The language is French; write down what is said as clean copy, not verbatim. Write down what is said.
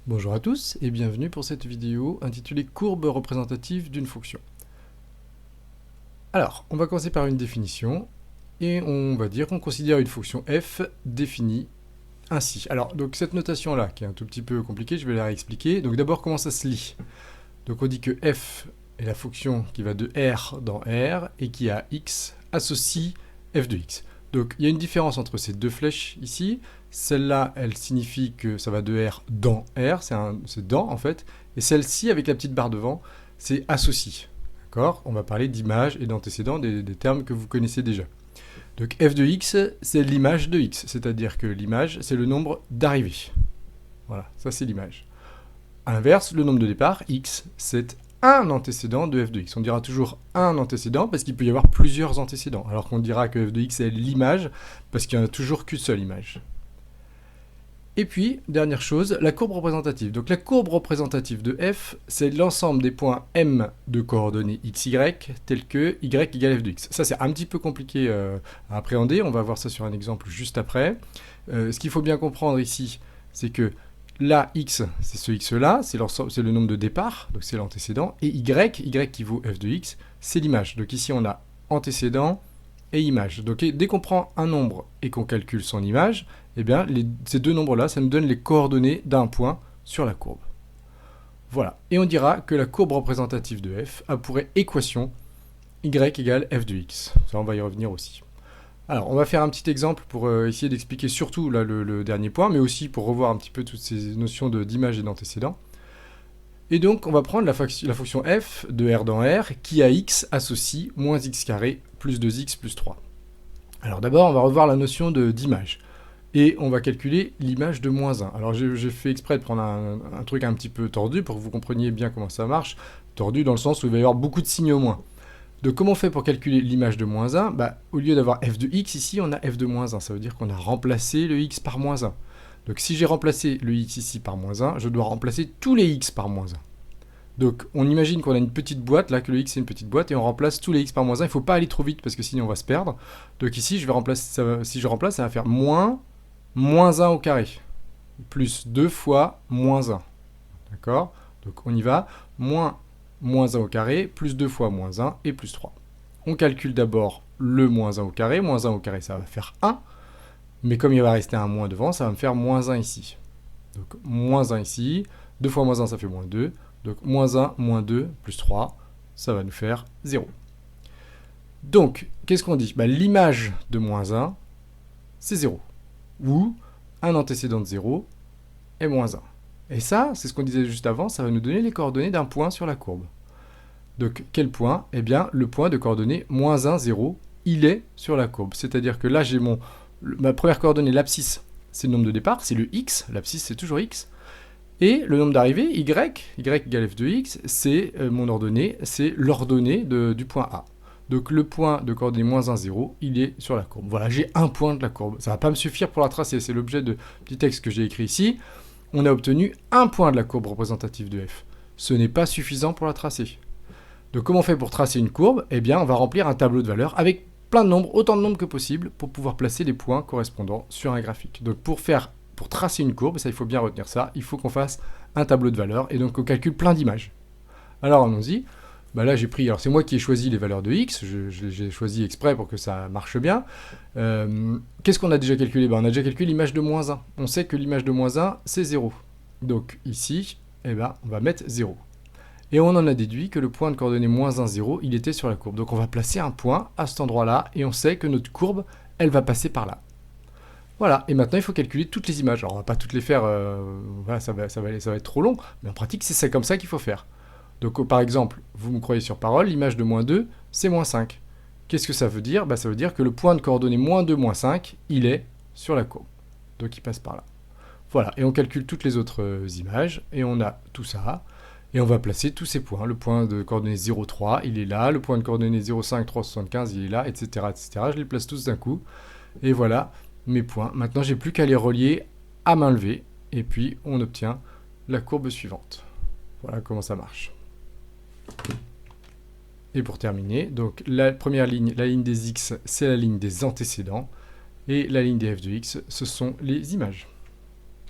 Bonjour à tous et bienvenue pour cette vidéo intitulée Courbe représentative d'une fonction. Alors, on va commencer par une définition et on va dire qu'on considère une fonction f définie ainsi. Alors, donc cette notation-là, qui est un tout petit peu compliquée, je vais la réexpliquer. Donc d'abord, comment ça se lit? Donc on dit que f est la fonction qui va de R dans R et qui a x associe f de x. Donc il y a une différence entre ces deux flèches ici. Celle-là, elle signifie que ça va de R dans R, c'est dans en fait. Et celle-ci, avec la petite barre devant, c'est associe. D'accord? On va parler d'image et d'antécédent, des termes que vous connaissez déjà. Donc f de x, c'est l'image de x, c'est-à-dire que l'image, c'est le nombre d'arrivées. Voilà, ça c'est l'image. A l'inverse, le nombre de départ, x, c'est un antécédent de f de x. On dira toujours un antécédent parce qu'il peut y avoir plusieurs antécédents, alors qu'on dira que f de x est l'image parce qu'il n'y en a toujours qu'une seule image. Et puis, dernière chose, la courbe représentative. Donc la courbe représentative de f, c'est l'ensemble des points m de coordonnées xy tels que y égale f de x. Ça, c'est un petit peu compliqué à appréhender. On va voir ça sur un exemple juste après. Ce qu'il faut bien comprendre ici, c'est que là, x, c'est ce x-là, c'est le nombre de départ, donc c'est l'antécédent, et y qui vaut f de x, c'est l'image. Donc ici, on a antécédent et image. Donc dès qu'on prend un nombre et qu'on calcule son image, eh bien, ces deux nombres-là, ça nous donne les coordonnées d'un point sur la courbe. Voilà. Et on dira que la courbe représentative de f a pour équation y égale f de x. Ça, on va y revenir aussi. Alors, on va faire un petit exemple pour essayer d'expliquer surtout là, le dernier point, mais aussi pour revoir un petit peu toutes ces notions d'image et d'antécédent. Et donc, on va prendre la fonction f de R dans R qui à x associe moins x carré plus 2x plus 3. Alors d'abord, on va revoir la notion d'image. Et on va calculer l'image de moins 1. Alors j'ai fait exprès de prendre un truc un petit peu tordu pour que vous compreniez bien comment ça marche. Tordu dans le sens où il va y avoir beaucoup de signes au moins. Donc comment on fait pour calculer l'image de moins 1 ? Au lieu d'avoir f de x ici, on a f de moins 1. Ça veut dire qu'on a remplacé le x par moins 1. Donc si j'ai remplacé le x ici par moins 1, je dois remplacer tous les x par moins 1. Donc on imagine qu'on a une petite boîte, là que le x c'est une petite boîte, et on remplace tous les x par moins 1. Il ne faut pas aller trop vite parce que sinon on va se perdre. Donc ici, si je remplace, ça va faire moins 1 au carré, plus 2 fois moins 1. D'accord? Donc on y va, moins 1 au carré, plus 2 fois moins 1, et plus 3. On calcule d'abord le moins 1 au carré. Moins 1 au carré, ça va faire 1. Mais comme il va rester un moins devant, ça va me faire moins 1 ici. Donc moins 1 ici, 2 fois moins 1, ça fait moins 2. Donc moins 1, moins 2, plus 3, ça va nous faire 0. Donc, qu'est-ce qu'on dit ? L'image de moins 1, c'est 0. Ou un antécédent de 0 est moins 1. Et ça, c'est ce qu'on disait juste avant, ça va nous donner les coordonnées d'un point sur la courbe. Donc, quel point ? Eh bien, le point de coordonnées moins 1, 0, il est sur la courbe. C'est-à-dire que là, j'ai ma première coordonnée, l'abscisse, c'est le nombre de départ, c'est le x, l'abscisse c'est toujours x. Et le nombre d'arrivées, y égale f de x, c'est mon ordonnée, c'est l'ordonnée du point A. Donc le point de coordonnée moins 1, 0, il est sur la courbe. Voilà, j'ai un point de la courbe. Ça ne va pas me suffire pour la tracer, c'est l'objet du texte que j'ai écrit ici. On a obtenu un point de la courbe représentative de f. Ce n'est pas suffisant pour la tracer. Donc comment on fait pour tracer une courbe ? Eh bien, on va remplir un tableau de valeurs avec plein de nombres, autant de nombres que possible, pour pouvoir placer les points correspondants sur un graphique. Donc pour tracer une courbe, ça il faut bien retenir ça, il faut qu'on fasse un tableau de valeurs et donc on calcule plein d'images. Alors allons-y. Là j'ai pris, alors c'est moi qui ai choisi les valeurs de x, j'ai choisi exprès pour que ça marche bien. Qu'est-ce qu'on a déjà calculé ? On a déjà calculé l'image de moins 1. On sait que l'image de moins 1 c'est 0. Donc ici, on va mettre 0. Et on en a déduit que le point de coordonnée moins 1, 0, il était sur la courbe. Donc on va placer un point à cet endroit-là et on sait que notre courbe, elle va passer par là. Voilà, et maintenant il faut calculer toutes les images. Alors on va pas toutes les faire, voilà, ça va être trop long, mais en pratique c'est comme ça qu'il faut faire. Donc par exemple, vous me croyez sur parole, l'image de moins 2, c'est moins 5. Qu'est-ce que ça veut dire ? Ça veut dire que le point de coordonnée moins 2, moins 5, il est sur la courbe. Donc il passe par là. Voilà, et on calcule toutes les autres images, et on a tout ça, et on va placer tous ces points. Le point de coordonnée 0, 3, il est là, le point de coordonnée 0, 5, 3, 75, il est là, etc., etc. Je les place tous d'un coup, et voilà mes points. Maintenant, j'ai plus qu'à les relier à main levée, et puis on obtient la courbe suivante. Voilà comment ça marche. Et pour terminer, donc la première ligne, la ligne des x, c'est la ligne des antécédents, et la ligne des f de x, ce sont les images.